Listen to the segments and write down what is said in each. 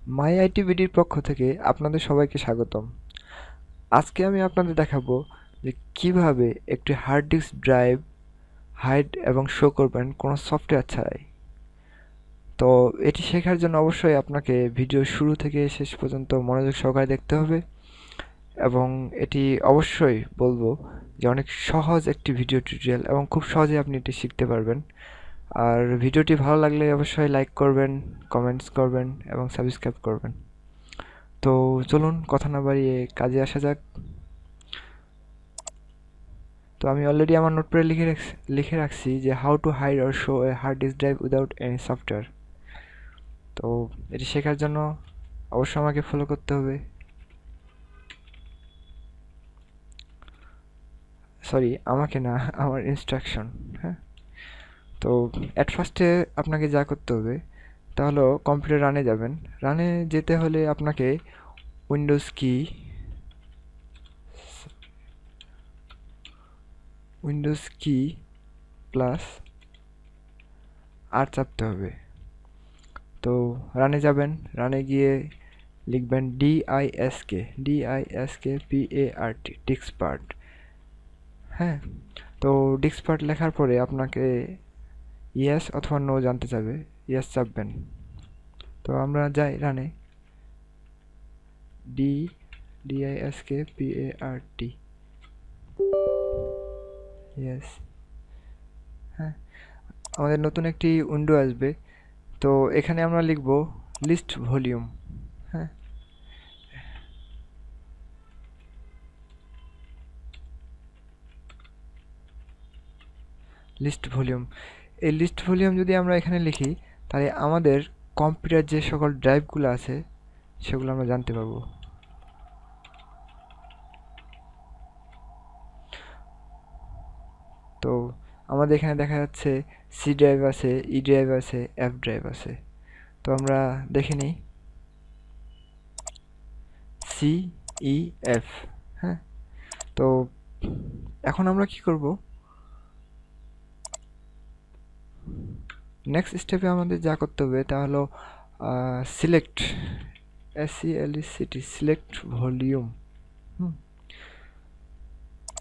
মাই আইটিভিডির পক্ষ থেকে আপনাদের সবাইকে স্বাগতম। আজকে আমি আপনাদের দেখাবো যে কিভাবে একটি হার্ড ডিস্ক ড্রাইভ হাইড এবং শো করবেন কোনো সফটওয়্যার ছাড়াই। তো এটি শেখার জন্য অবশ্যই আপনাকে ভিডিও শুরু থেকে শেষ পর্যন্ত মনোযোগ সহকারে দেখতে হবে এবং এটি অবশ্যই বলবো যে অনেক সহজ একটি ভিডিও টিউটোরিয়াল এবং খুব সহজে আপনি এটি শিখতে পারবেন। আর ভিডিওটি ভালো লাগলে অবশ্যই লাইক করবেন, কমেন্টস করবেন এবং সাবস্ক্রাইব করবেন। তো চলুন কথা না বাড়িয়ে কাজে আসা যাক। তো আমি অলরেডি আমার নোটপ্যাডে লিখে রাখছি যে how to hide or show a hard disk drive without any software. তো এটি শেখার জন্য অবশ্যই আমাকে ফলো করতে হবে। সরি, আমাকে না, আমার ইনস্ট্রাকশন। হ্যাঁ, তো অ্যাট ফার্স্টে আপনাকে যা করতে হবে তা হলো কম্পিউটার রানে যাবেন। রানে যেতে হলে আপনাকে উইন্ডোজ কি প্লাস আর চাপতে হবে। তো রানে যাবেন, রানে গিয়ে লিখবেন DISK ডিক্সপার্ট। হ্যাঁ, তো ডিক্সপার্ট লেখার পরে আপনাকে ইয়েস অথবা নো জানতে চাবে, ইয়েস চাপবেন। তো আমরা যাই রানে, DISKPART, ইয়েস। হ্যাঁ, আমাদের নতুন একটি উইন্ডো আসবে। তো এখানে আমরা লিখব লিস্ট ভলিউম। হ্যাঁ, লিস্ট ভলিউম। এই লিস্ট ভলিউম যদি আমরা এখানে লিখি তাহলে আমাদের কম্পিউটার যে সকল ড্রাইভগুলো আছে সেগুলো আমরা জানতে পারবো। তো আমাদের এখানে দেখা যাচ্ছে সি ড্রাইভ আছে, ই ড্রাইভ আছে, এফ ড্রাইভ আছে। তো আমরা দেখে নিই সি, ই, এফ। হ্যাঁ, তো এখন আমরা কি করব, নেক্সট স্টেপে আমাদের যা করতে হবে তা হলো সিলেক্ট, সিলেক্ট ভলিউম।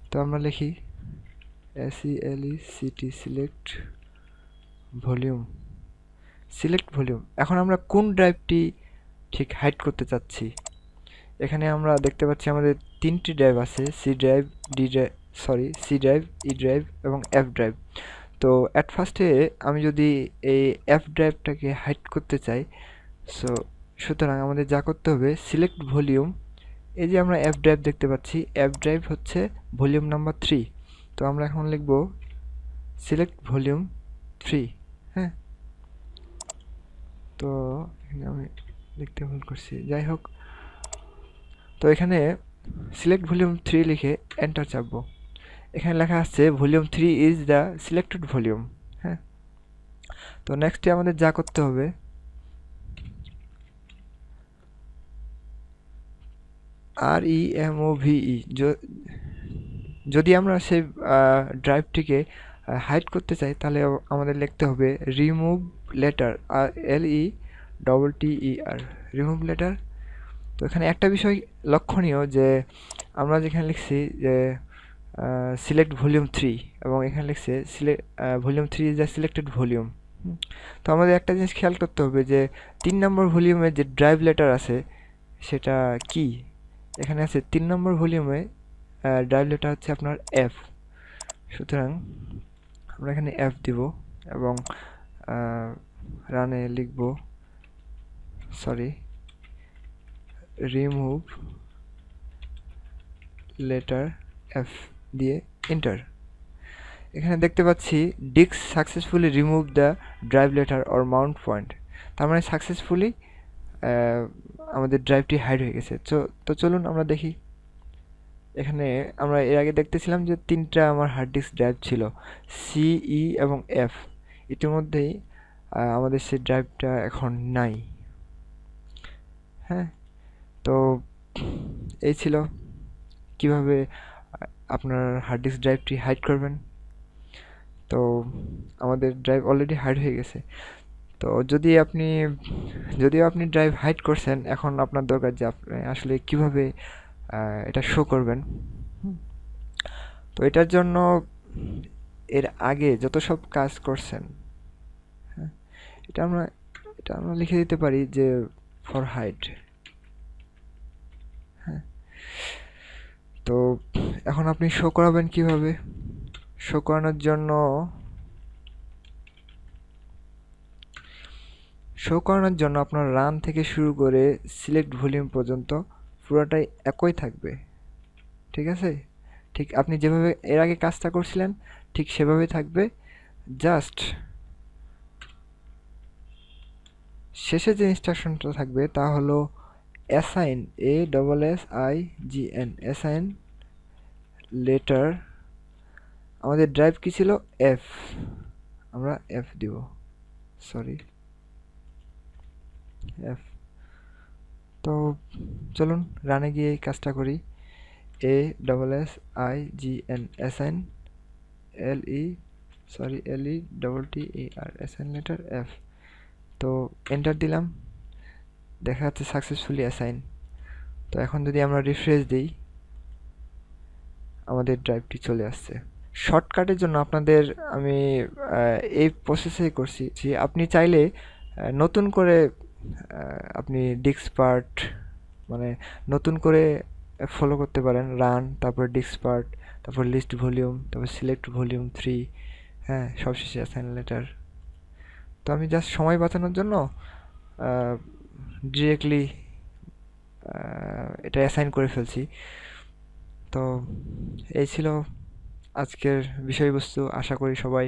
তো আমরা লিখি সিলেক্ট ভলিউম। Select volume. এখন আমরা কোন ড্রাইভটি ঠিক হাইড করতে চাচ্ছি। এখানে আমরা দেখতে পাচ্ছি আমাদের তিনটি ড্রাইভ আছে, C drive, C drive, E drive এবং এফ ড্রাইভ। তো অ্যাট ফার্স্টে আমি যদি এই এফ ড্রাইভটাকে হাইড করতে চাই, সুতরাং আমাদের যা করতে হবে সিলেক্ট ভলিউম। এই যে আমরা এফ ড্রাইভ দেখতে পাচ্ছি, এফ ড্রাইভ হচ্ছে ভলিউম নাম্বার 3। তো আমরা এখন লিখব সিলেক্ট ভলিউম 3। হ্যাঁ, তো এখানে আমি লিখতে ভুল করছি, যাই হোক। তো এখানে সিলেক্ট ভলিউম 3 লিখে এন্টার চাপবো। এখানে লেখা আছে volume 3 is the selected volume. হ্যাঁ, তো নেক্সটে আমাদের যা করতে হবে REMOVE, যদি আমরা সেই ড্রাইভটিকে হাইড করতে চাই তাহলে আমাদের লিখতে হবে remove letter, LETTER, remove letter. তো এখানে একটা বিষয় লক্ষণীয় যে আমরা যেখানে লিখছি যে সিলেক্ট ভলিউম 3 এবং এখানে লিখছে volume 3 is the selected volume. তো আমাদের একটা জিনিস খেয়াল করতে হবে যে 3 নম্বর ভলিউমে যে ড্রাইভ লেটার আছে সেটা কি। এখানে আছে 3 নম্বর ভলিউমে ড্রাইভ লেটার হচ্ছে আপনার এফ। সুতরাং আমরা এখানে এফ দিব এবং রানে লিখব রিমুভ লেটার এফ দিয়ে এন্টার। এখানে দেখতে পাচ্ছি disk successfully remove the drive letter or mount point. তার মানে সাকসেসফুলি আমাদের ড্রাইভটি হাইড হয়ে গেছে। তো চলুন আমরা দেখি। এখানে আমরা এর আগে দেখতেছিলাম যে 3টা আমার হার্ড ডিস্ক ড্রাইভ ছিল, সি, ই এবং এফ। ইতিমধ্যেই আমাদের সেই ড্রাইভটা এখন নাই। হ্যাঁ, তো এই ছিল কিভাবে আপনার হার্ড ডিস্ক ড্রাইভটি হাইড করবেন। তো আমাদের ড্রাইভ অলরেডি হাইড হয়ে গেছে। তো যদিও আপনি ড্রাইভ হাইড করছেন, এখন আপনার দরকার যে আপনি আসলে কিভাবে এটা শো করবেন। হুম। তো এটার জন্য এর আগে যত সব কাজ করছেন, হ্যাঁ, এটা আমরা এটা আমরা লিখে দিতে পারি যে ফর হাইড। হ্যাঁ, তো এখন আপনি শো করাবেন কিভাবে? শো করানোর জন্য আপনার রান থেকে শুরু করে সিলেক্ট ভলিউম পর্যন্ত পুরোটাই একই থাকবে। ঠিক আছে? ঠিক আপনি যেভাবে এর আগে কাজটা করছিলেন ঠিক সেভাবেই থাকবে। জাস্ট শেষে যে ইনস্ট্রাকশনটা থাকবে তা হলো অ্যাসাইন, ASSIGN, অ্যাসাইন লেটার। আমাদের ড্রাইভ কি ছিল? এফ। আমরা এফ দিব, সরি, এফ। তো চলুন রানে গিয়ে এই কাজটা করি। ASSIGN, assign, LETTER, assign letter F. তো এন্টার দিলাম, দেখা যাচ্ছে সাকসেসফুলি অ্যাসাইন। তো এখন যদি আমরা রিফ্রেশ দিই, আমাদের ড্রাইভটি চলে আসছে। শর্টকাটের জন্য আপনাদের আমি এই প্রসেসে করছি। আপনি চাইলে নতুন করে আপনি ডিস্কপার্ট, মানে নতুন করে ফলো করতে পারেন। রান, তারপর ডিস্কপার্ট, তারপর লিস্ট ভলিউম, তারপর সিলেক্ট ভলিউম 3, হ্যাঁ, সবশেষে অ্যাসাইন লেটার। তো আমি জাস্ট সময় বাঁচানোর জন্য ডিরেক্টলি এটা অ্যাসাইন করে ফেলছি। তো এই ছিল আজকের বিষয়বস্তু। আশা করি সবাই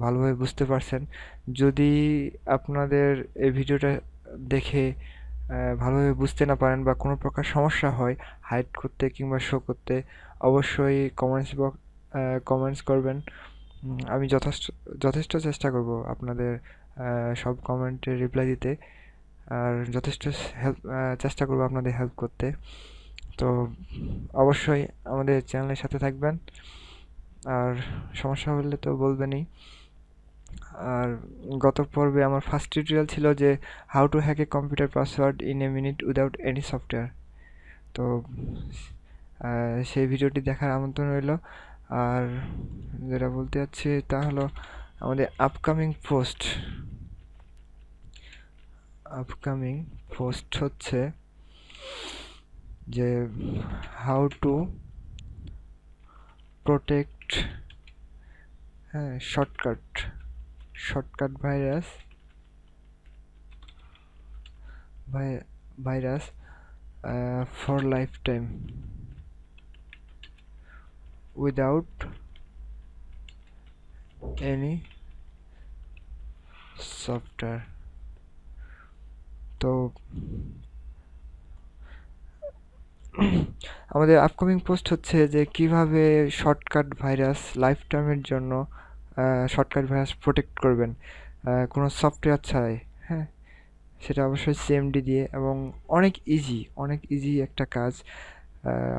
ভালোভাবে বুঝতে পারছেন। যদি আপনাদের এই ভিডিওটা দেখে ভালোভাবে বুঝতে না পারেন বা কোনো প্রকার সমস্যা হয় হাইড করতে কিংবা শো করতে, অবশ্যই কমেন্টস করবেন। আমি যথেষ্ট চেষ্টা করব আপনাদের সব কমেন্টে রিপ্লাই দিতে, আর যথেষ্ট চেষ্টা করব আপনাদের হেল্প করতে। তো অবশ্যই আমাদের চ্যানেলের সাথে থাকবেন, আর সমস্যা হলে তো বলবেনই। আর গত পর্বে আমার ফার্স্ট টিউটোরিয়াল ছিল যে how two hack a computer password in a minute without any software. তো সেই ভিডিওটি দেখার আমন্ত্রণ রইল। আর যেটা বলতে যাচ্ছি তা হলো আমাদের আপকামিং পোস্ট হচ্ছে যে হাউ টু প্রোটেক্ট, হ্যাঁ, shortcut virus for life time without any software. তো আমাদের আপকামিং পোস্ট হচ্ছে যে কিভাবে শর্টকাট ভাইরাস লাইফ টাইমের জন্য শর্টকাট ভাইরাস প্রোটেক্ট করবেন কোনো সফটওয়্যার ছাড়াই। হ্যাঁ, সেটা অবশ্যই সিএমডি দিয়ে, এবং অনেক ইজি একটা কাজ।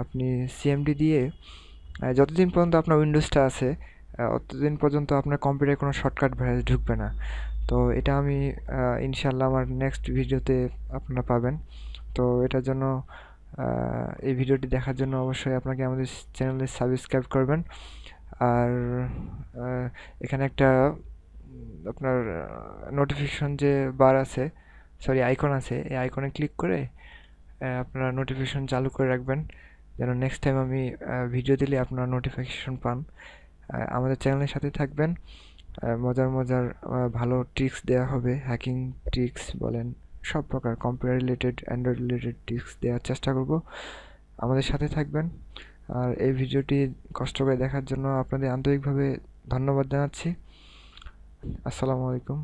আপনি সিএমডি দিয়ে যতদিন পর্যন্ত আপনার উইন্ডোজটা আছে ততদিন পর্যন্ত আপনার কম্পিউটারে কোনো শর্টকাট ভাইরাস ঢুকবে না। তো এটা আমি ইনশাল্লাহ আমার নেক্সট ভিডিওতে আপনারা পাবেন। তো এটার জন্য এই ভিডিওটি দেখার জন্য অবশ্যই আপনাকে আমাদের চ্যানেলে সাবস্ক্রাইব করবেন। আর এখানে একটা আপনার নোটিফিকেশন যে বার আছে, সরি আইকন আছে, এই আইকনে ক্লিক করে আপনারা নোটিফিকেশন চালু করে রাখবেন, যেন নেক্সট টাইম আমি ভিডিও দিলে আপনারা নোটিফিকেশন পান। আমাদের চ্যানেলের সাথে থাকবেন। মজার ভালো ট্রিক্স দেওয়া হবে, হ্যাকিং ট্রিক্স বলেন, সব প্রকার computer related, Android related tricks দেওয়ার চেষ্টা করব। আমাদের সাথে থাকবেন। আর এই ভিডিওটি কষ্ট করে দেখার জন্য আপনাদের আন্তরিকভাবে ধন্যবাদ জানাচ্ছি। আসসালামু আলাইকুম।